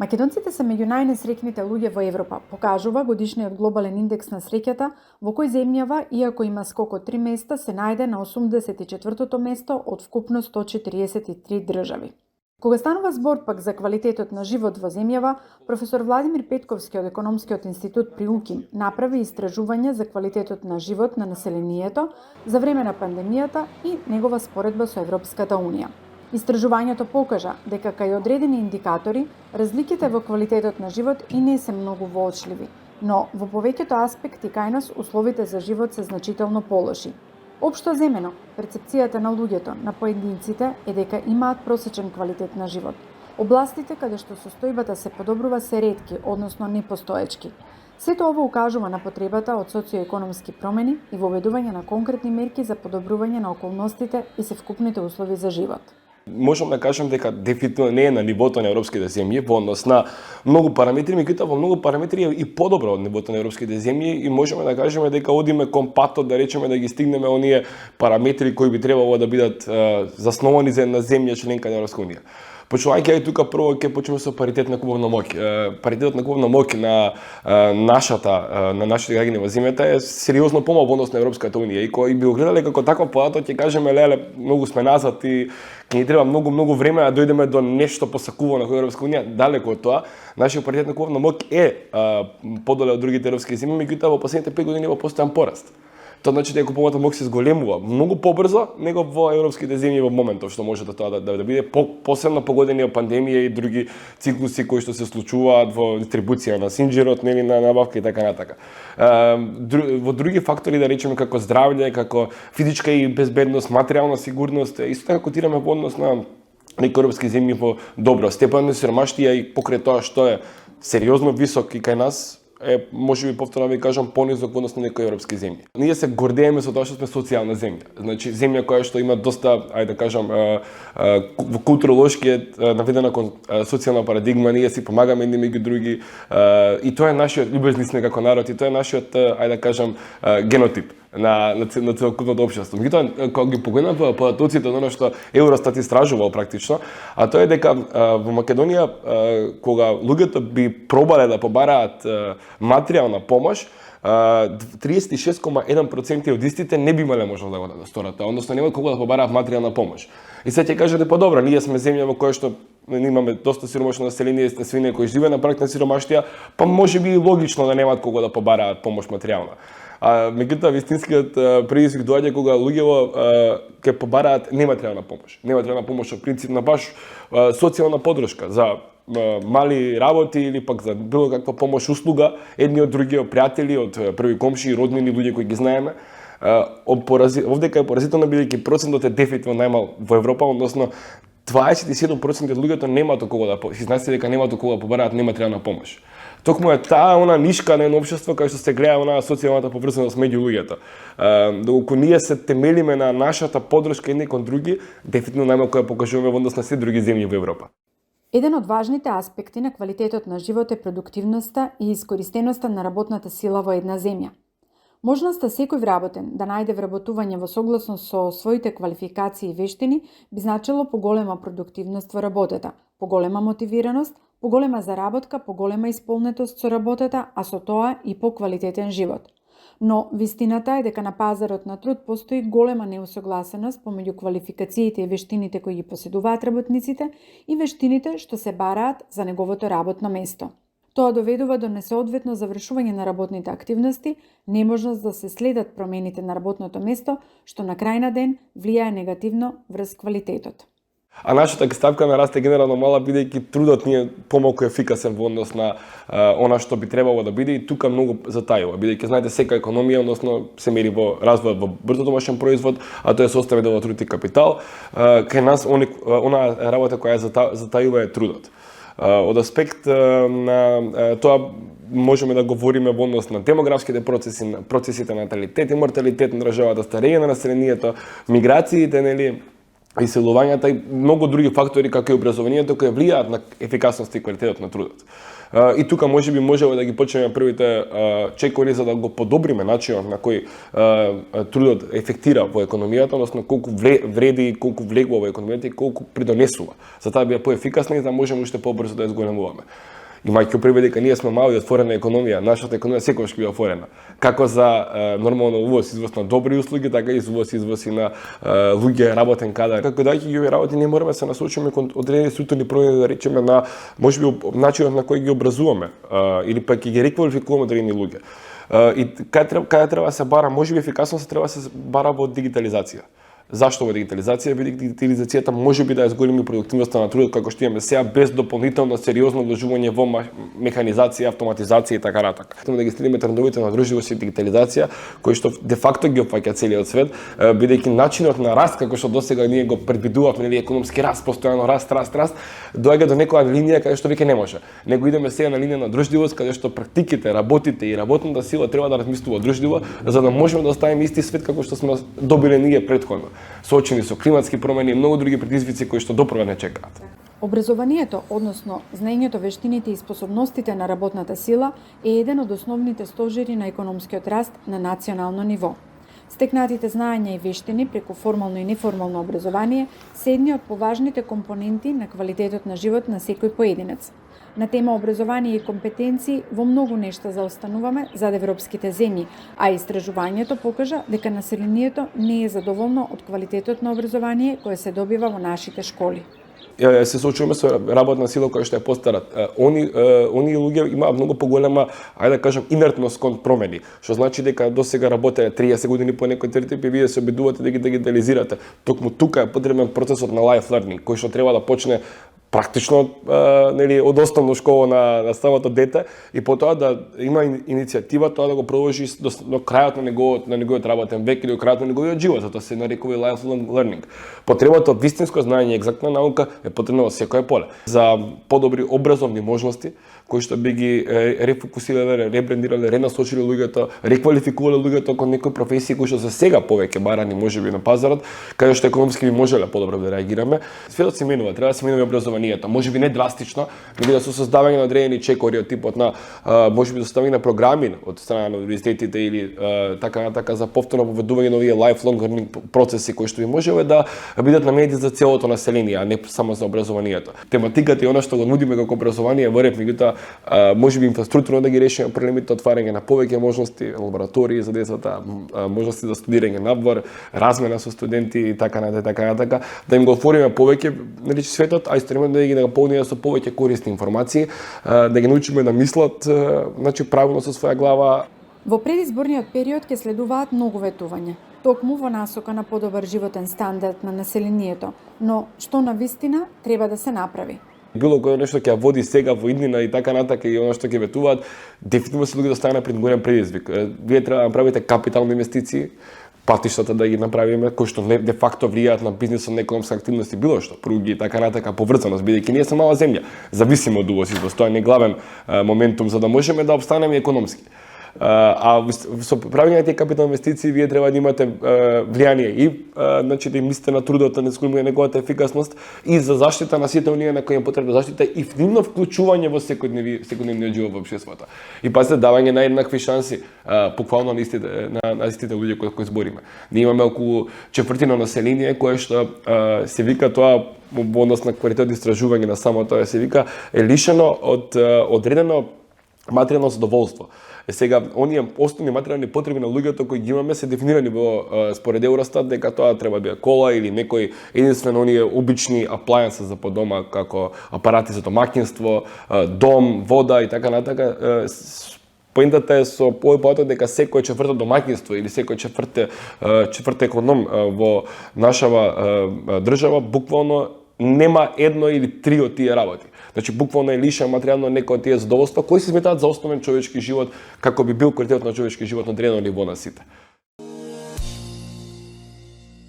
Македонците се меѓу најнесреќните луѓе во Европа, покажува годишниот глобален индекс на среќата, во кој земјава, иако има скок од 3 места, се најде на 84-тото место од вкупно 143 држави. Кога станува збор пак за квалитетот на живот во земјава, професор Владимир Петковски од Економскиот институт при УКИМ направи истражување за квалитетот на живот на населението за време на пандемијата и негова споредба со Европската унија. Истражувањето покажа дека кај одредени индикатори, разликите во квалитетот на живот и не се многу воочливи, но во повеќето аспекти кај нас условите за живот се значително полоши. Општо земено, перцепцијата на луѓето, на поединците е дека имаат просечен квалитет на живот. Областите каде што состојбата се подобрува се ретки, односно непостоечки. Сето ово укажува на потребата од социоекономски промени и воведување на конкретни мерки за подобрување на околностите и севкупните услови за живот. Можам да кажам дека дефинитивно не е на нивото на европските земји во однос на многу параметри, меѓутоа во многу параметри е и подобро од нивото на европските земји и можеме да кажеме дека одиме кон патот да речеме да ги стигнеме оние параметри кои би требало да бидат засновани за една земја членка на Европска унија. Почнувајќи тука прво ќе почнеме со паритет на куповна моќ. Паритетот на куповна моќ на нашите граѓани во земјата е сериозно помал во однос на Европската унија и кој би го гледале како таков податок ќе кажеме леле многу сме назад и ќе ни треба многу време да дојдеме до нешто посакувано во Европска унија. Далеку од тоа, нашиот паритет на куповна моќ е подоле од другите европски земји, меѓутоа во последните 5 години има постојан пораст. Тоа значи дека купуваната моќ се зголемува многу побрзо него во европските земји во моментов што може тоа да биде посебно погодени од пандемија и други циклуси кои што се случуваат во дистрибуција на синџирот, нели на набавка и така натака. Во други фактори да речеме како здравје, како физичка и безбедност, материјална сигурност, исто така котираме во однос на некои европски земји во добро степен на сиромаштија и покрај тоа што е сериозно висок и кај нас е, можеби повторно ви кажам, понизок во однос на некои европски земји. Ние се гордееме со тоа што сме социјална земја. Значи земја која што има доста, ајде да кажам, во културолошки е наведена кон социјална парадигма, ние си помагаме едни меѓу други и тоа е нашиот љубезни сме како народ и тоа е нашиот, ајде да кажам, генотип на целокупното општество. Меѓутоа, кога ги погледнам податоците од оно што Евростат истражувал практично, а тоа е дека во Македонија кога луѓето би пробале да побараат материјална помош, 36,1% од истите не би имале можност да го сторат, односно немаат колку да побараат материјална помош. И сега ќе кажете па добро, ние сме земја во која што имаме доста сиромашно население, свине кои живеат на праг на сиромаштија, па можеби и логично да немаат колку да побараат помош материјална. Меѓутоа вистинскиот предизвик доаѓа кога луѓето ќе побараат нематеријална помош. Нематеријална помош во принцип на баш социјална поддршка за мали работи или пак за било каква помош, услуга, едни од други, од пријатели, од први комши, роднини, луѓе кои ги знаеме. Овдека е поразително бидејќи процентот е дефинитивно најмал во Европа, односно 27% од луѓето немаат околу да изнеси дека немаат околу да побараат нематеријална помош. Токму е таа она нишка на едно општество кај што се гледа онаа социјалната поврзаност меѓу луѓето. Доколку ние се темелиме на нашата поддршка едни кон други, дефинитивно најмалку ја покажуваме во однос на сите други земји во Европа. Еден од важните аспекти на квалитетот на живот е продуктивноста и искористеноста на работната сила во една земја. Можноста секој вработен да најде вработување во согласност со своите квалификации и вештини би значило поголема продуктивност во работата, поголема мотивираност, поголема заработка, поголема исполнетост со работата, а со тоа и поквалитетен живот. Но вистината е дека на пазарот на труд постои голема неусогласеност помеѓу квалификациите и вештините кои ги поседуваат работниците и вештините што се бараат за неговото работно место. Тоа доведува до несоодветно завршување на работните активности, неможност да се следат промените на работното место, што на крај на ден влијае негативно врз квалитетот. А нашата ставка на раст е генерално мала, бидејќи трудот ни е помалку ефикасен во однос на она што би требало да биде и тука многу затајува, бидејќи знаете сека економија, односно се мери во развојот во брутно домашен производ, а тоа е составен дел од труд и капитал. Кај нас она работа која затајува е трудот. Од аспект на тоа можеме да говориме во однос на демографските процеси, процесите на наталитет и морталитет на државата, старење на населението, миграциите, нели, иселувањата и многу други фактори како и образованието кои влијаат на ефикасноста и квалитетот на трудот. И тука можеби можеме да ги почнеме првите чекори за да го подобриме начинот на кој трудот ефектира во економијата, односно колку вреди и колку влегува во економијата и колку придонесува. За таа бија поефикасни и да можеме уште побрзо да ја зголемуваме. Имајќи предвид дека ние сме мала и отворена економија, нашата економија секогаш ќе биде отворена. Како за нормално увоз извоз на добри услуги, така и увоз извоз и на луѓе работен кадар. Како да ќе ги работи, не мораме се насочиме кон одредени структурни промени, да речеме на можеби начинот на кој ги образуваме или пак ќе ги реквалификуваме одредени луѓе. И каде треба да се бара, можеби ефикасност треба да се бара во дигитализација. Зашто во дигитализација? Бидејќи дигитализацијата може би да ја зголеми продуктивноста на трудот како што имаме сега без дополнително сериозно вложување во механизација, автоматизација и така натаму. Тоа да ги следиме трендовите на одржливост и дигитализација, кои што де факто ги опфаќа целиот свет, бидејќи начинот на раст како што досега ние го предвидувавме, нели економски раст, постојано раст, доаѓа до некоја линија каде што веќе не може. Него идеме сега на линија на одржливост каде што практиките, работите и работната сила треба да размислува одржливо, за да можеме да оставиме исти свет како што сме добиле ние претходно. Соочени со климатски промени и многу други предизвици кои што допрва не чекаат. Образованието, односно знаењето, вештините и способностите на работната сила е еден од основните стожери на економскиот раст на национално ниво. Стекнатите знаења и вештини преку формално и неформално образование се едни од поважните компоненти на квалитетот на живот на секој поединец. На тема образование и компетенции во многу нешта заостануваме зад европските земји, а истражувањето покажа дека населението не е задоволно од квалитетот на образование кое се добива во нашите школи. Се соочуваме со работна сила која што е постара. Они луѓе имаат многу поголема, ајде да кажам, инертност кон промени, што значи дека досега работеле 30 години по некој теритип и вие се обидувате да ги дигитализирате. Токму тука е потребен процесот на life learning, кој што треба да почне практично нели од основна школа на самото дете и потоа да има иницијатива тоа да го продолжи до крајот на неговиот работен век или до крајот на неговиот живот, затоа се нарекува life learning. Потребата од вистинско знаење и екзактна наука е потребна во секое поле. За подобри образовни можности кои што би ги рефокусирале, ребрендирале, ренасочиле луѓето, реквалификувале луѓето кон некои професии кои што за сега повеќе барани можеби на пазарот, каде што економски би можеле подобро да реагираме. Светот се менува, треба да се менува образованието. Можеби не драстично, меѓутоа со создавање на одредени чекори од типот на можеби составање на програми од страна на универзитетите или така за повторно поведување на овие lifelong learning процеси кои што би можеле да бидат наменети за целото население, а не само за образованието. Тематиката и она што го нудиме како образование во ред, меѓутоа можеби инфраструктурно да ги решиме проблемите, отварање на повеќе можности, лаборатории за децата, можности за студирање надвор, размена со студенти и така, да им го отвориме повеќе нели светот, а исторично да ги наполниме со повеќе корисни информации, да ги научиме да мислат значи правилно со своја глава. Во предизборниот период ќе следуваат многу ветувања, токму во насока на подобар животен стандард на населението, но што на вистина треба да се направи. Било кое нешто ќе води сега во иднина и така натака и оно што ќе ветуваат, дефинитивно се луѓе да стане пред голем предизвик. Вие треба да направите капитални инвестиции, патиштата да ги направиме, кои што де факто влијаат на бизнисот, на економска активност и било што, пруги и така натака, поврзаност, бидејќи ние сме мала земја, зависиме од увоз извоз, тоа е главен моментум за да можеме да обстанеме економски. А со правење на тие капитални инвестиции вие треба да имате влијание и значи да им мислите на трудот, да не згубиме неговата ефикасност и за заштита на сите оние на кои им потребна заштита и нивно вклучување во секојдневниот живот во општеството. И пазите давање на еднакви шанси буквално на истите луѓе кои збориме. Ние имаме околу четвртина население кое што се вика тоа во однос на квалитет истражување на само тоа се вика е лишено од одредено материјално задоволство. Сега, оние основни материјални потреби на луѓето кои ги имаме се дефинирани во според Евростат дека тоа треба да биде кола или некој единствено оние обични appliances за по дома како апарати за домаќинство, дом, вода и така натака. Поентата е со овој поток дека секој четврто домаќинство или секој четврт економ во нашава држава буквално нема едно или три од тие работи. Значи буквално е лишен материјално некој од тие задоволства кои се сметаат за основен човечки живот, како би бил квалитетот на човечки живот на одредено ниво на сите.